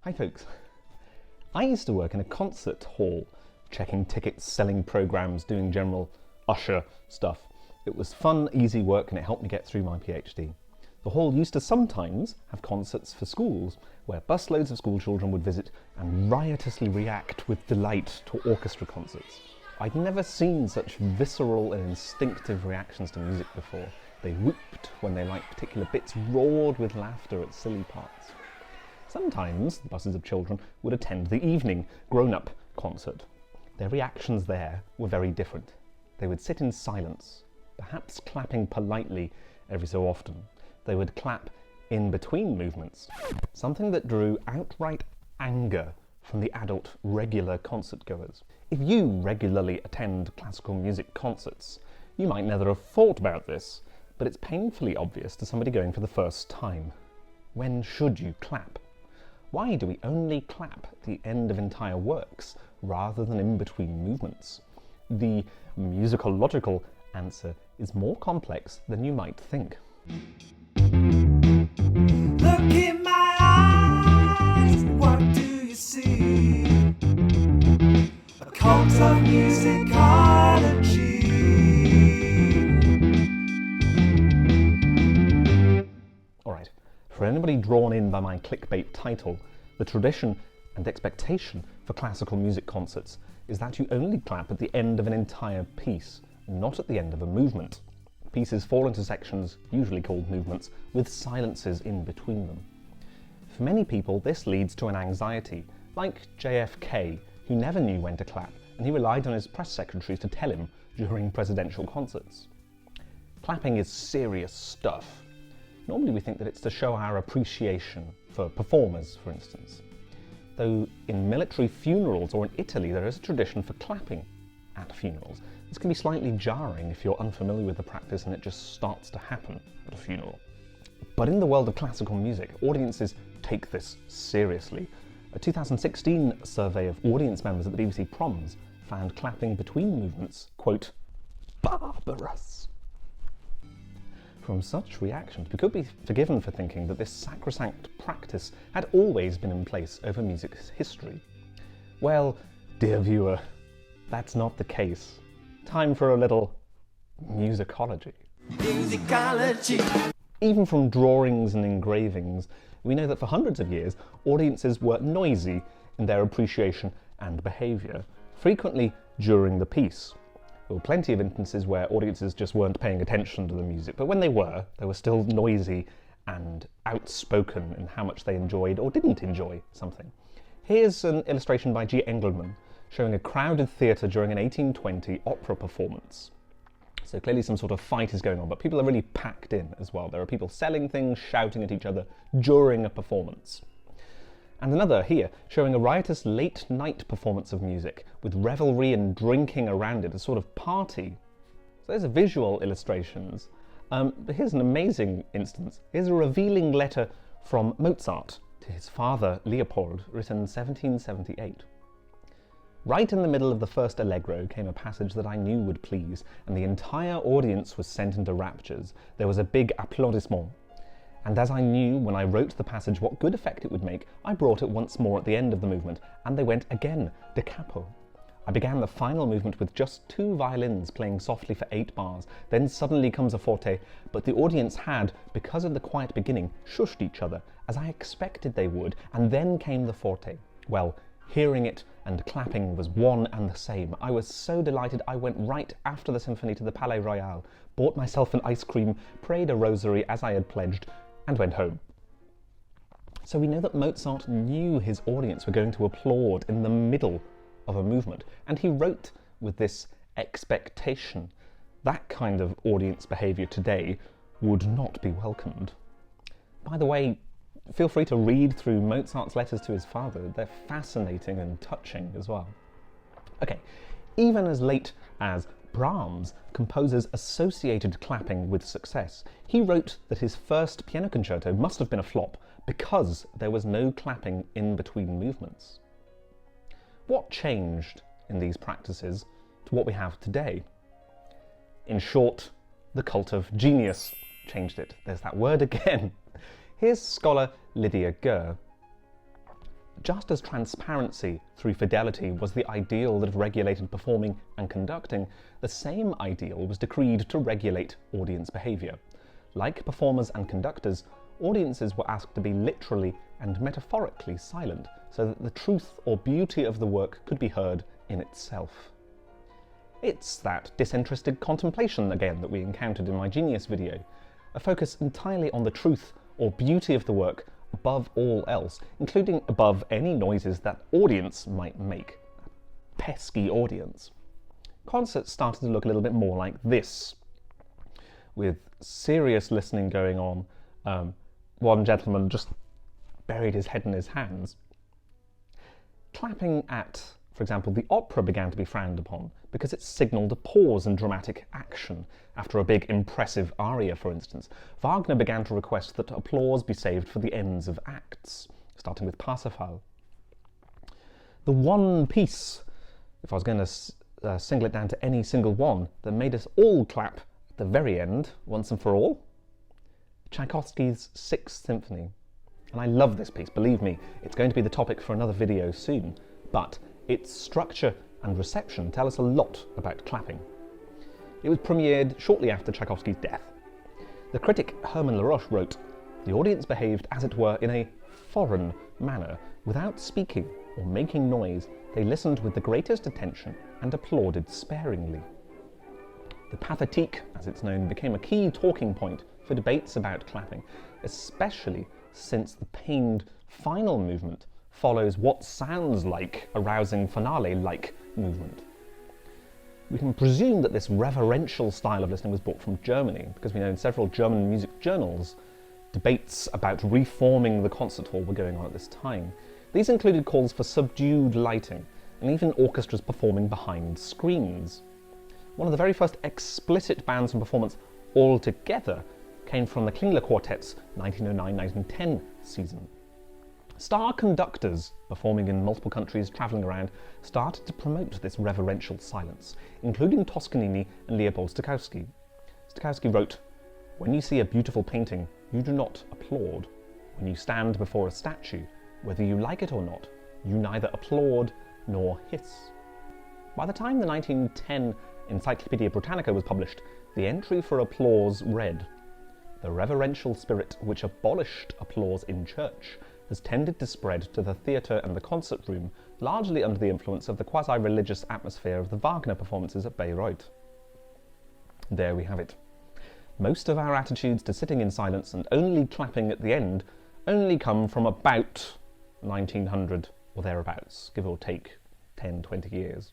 Hi folks. I used to work in a concert hall, checking tickets, selling programs, doing general usher stuff. It was fun, easy work, and it helped me get through my PhD. The hall used to sometimes have concerts for schools, where busloads of school children would visit and riotously react with delight to orchestra concerts. I'd never seen such visceral and instinctive reactions to music before. They whooped when they liked particular bits, roared with laughter at silly parts. Sometimes the buses of children would attend the evening grown-up concert. Their reactions there were very different. They would sit in silence, perhaps clapping politely every so often. They would clap in between movements, something that drew outright anger from the adult regular concert goers. If you regularly attend classical music concerts, you might never have thought about this, but it's painfully obvious to somebody going for the first time. When should you clap? Why do we only clap at the end of entire works rather than in between movements? The musicological answer is more complex than you might think. Look in my eyes, what do you see? A cult of musicology. Alright, for anybody drawn in by my clickbait title, the tradition and expectation for classical music concerts is that you only clap at the end of an entire piece, not at the end of a movement. Pieces fall into sections, usually called movements, with silences in between them. For many people, this leads to an anxiety, like JFK, who never knew when to clap, and he relied on his press secretaries to tell him during presidential concerts. Clapping is serious stuff. Normally we think that it's to show our appreciation for performers, for instance. Though in military funerals or in Italy there is a tradition for clapping at funerals. This can be slightly jarring if you're unfamiliar with the practice and it just starts to happen at a funeral. But in the world of classical music, audiences take this seriously. A 2016 survey of audience members at the BBC Proms found clapping between movements, quote, barbarous. From such reactions, we could be forgiven for thinking that this sacrosanct practice had always been in place over music's history. Well, dear viewer, that's not the case. Time for a little musicology. Musicology. Even from drawings and engravings, we know that for hundreds of years, audiences were noisy in their appreciation and behaviour, frequently during the piece. There were plenty of instances where audiences just weren't paying attention to the music, but when they were still noisy and outspoken in how much they enjoyed or didn't enjoy something. Here's an illustration by G. Engelman showing a crowded theatre during an 1820 opera performance. So clearly some sort of fight is going on, but people are really packed in as well. There are people selling things, shouting at each other during a performance. And another here, showing a riotous late-night performance of music, with revelry and drinking around it, a sort of party. So there's visual illustrations. But here's an amazing instance. Here's a revealing letter from Mozart to his father, Leopold, written in 1778. Right in the middle of the first allegro came a passage that I knew would please, and the entire audience was sent into raptures. There was a big applaudissement. And as I knew when I wrote the passage what good effect it would make, I brought it once more at the end of the movement, and they went again, da capo. I began the final movement with just 2 violins playing softly for 8 bars, then suddenly comes a forte, but the audience had, because of the quiet beginning, shushed each other, as I expected they would, and then came the forte. Well, hearing it and clapping was one and the same. I was so delighted I went right after the symphony to the Palais Royal, bought myself an ice cream, prayed a rosary as I had pledged, and went home. So we know that Mozart knew his audience were going to applaud in the middle of a movement, and he wrote with this expectation. That kind of audience behaviour today would not be welcomed. By the way, feel free to read through Mozart's letters to his father. They're fascinating and touching as well. Okay, even as late as Brahms, composers associated clapping with success. He wrote that his first piano concerto must have been a flop because there was no clapping in between movements. What changed in these practices to what we have today? In short, the cult of genius changed it. There's that word again. Here's scholar Lydia Gurr. just as transparency through fidelity was the ideal that regulated performing and conducting, the same ideal was decreed to regulate audience behaviour. Like performers and conductors, audiences were asked to be literally and metaphorically silent, so that the truth or beauty of the work could be heard in itself. It's that disinterested contemplation again that we encountered in my Genius video, a focus entirely on the truth or beauty of the work above all else, including above any noises that audience might make. Pesky audience. Concerts started to look a little bit more like this, with serious listening going on. One gentleman just buried his head in his hands. Clapping at, for example, the opera began to be frowned upon because it signalled a pause in dramatic action. After a big, impressive aria, for instance, Wagner began to request that applause be saved for the ends of acts, starting with Pacifier. The one piece, if I was going to single it down to any single one, that made us all clap at the very end, once and for all, Tchaikovsky's Sixth Symphony. And I love this piece, believe me, it's going to be the topic for another video soon, but its structure and reception tell us a lot about clapping. It was premiered shortly after Tchaikovsky's death. The critic Hermann Laroche wrote, "The audience behaved, as it were, in a foreign manner. Without speaking or making noise, they listened with the greatest attention and applauded sparingly." The pathétique, as it's known, became a key talking point for debates about clapping, especially since the pained final movement follows what sounds like a rousing finale-like movement. We can presume that this reverential style of listening was brought from Germany, because we know in several German music journals, debates about reforming the concert hall were going on at this time. These included calls for subdued lighting, and even orchestras performing behind screens. One of the very first explicit bans from performance altogether came from the Klingler Quartet's 1909-1910 season. Star conductors, performing in multiple countries, travelling around, started to promote this reverential silence, including Toscanini and Leopold Stokowski. Stokowski wrote, "When you see a beautiful painting, you do not applaud. When you stand before a statue, whether you like it or not, you neither applaud nor hiss." By the time the 1910 Encyclopaedia Britannica was published, the entry for applause read, "The reverential spirit which abolished applause in church has tended to spread to the theatre and the concert room, largely under the influence of the quasi-religious atmosphere of the Wagner performances at Bayreuth." There we have it. Most of our attitudes to sitting in silence and only clapping at the end only come from about 1900 or thereabouts, give or take 10-20 years.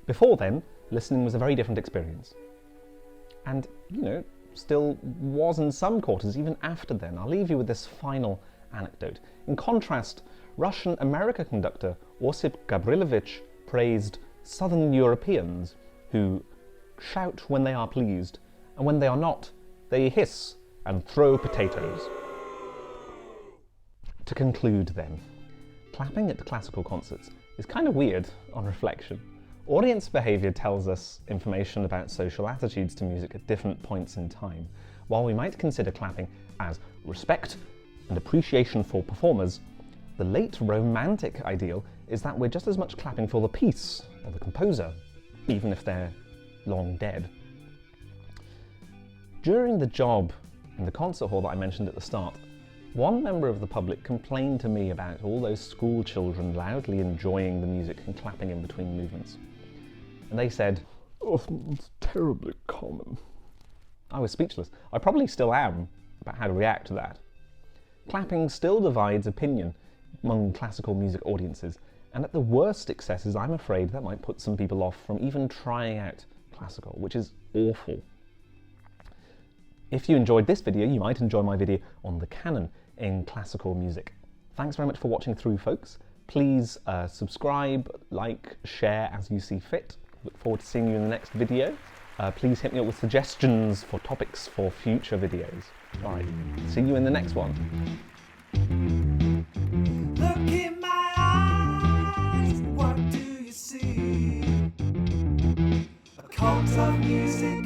Before then, listening was a very different experience. And, still was in some quarters even after then. I'll leave you with this final anecdote. In contrast, Russian American conductor Osip Gabrilowitsch praised Southern Europeans who shout when they are pleased, and when they are not, they hiss and throw potatoes. To conclude then, clapping at classical concerts is kind of weird on reflection. Audience behaviour tells us information about social attitudes to music at different points in time. While we might consider clapping as respect and appreciation for performers, the late Romantic ideal is that we're just as much clapping for the piece or the composer, even if they're long dead. During the job in the concert hall that I mentioned at the start, one member of the public complained to me about all those school children loudly enjoying the music and clapping in between movements. And they said, "Oh, it's terribly common." I was speechless. I probably still am about how to react to that. Clapping still divides opinion among classical music audiences, and at the worst excesses, I'm afraid that might put some people off from even trying out classical, which is awful. If you enjoyed this video, you might enjoy my video on the canon in classical music. Thanks very much for watching through, folks. Please subscribe, like, share as you see fit. Look forward to seeing you in the next video. Please hit me up with suggestions for topics for future videos. All right, see you in the next one. Look in my eyes, what do you see? A cult of music.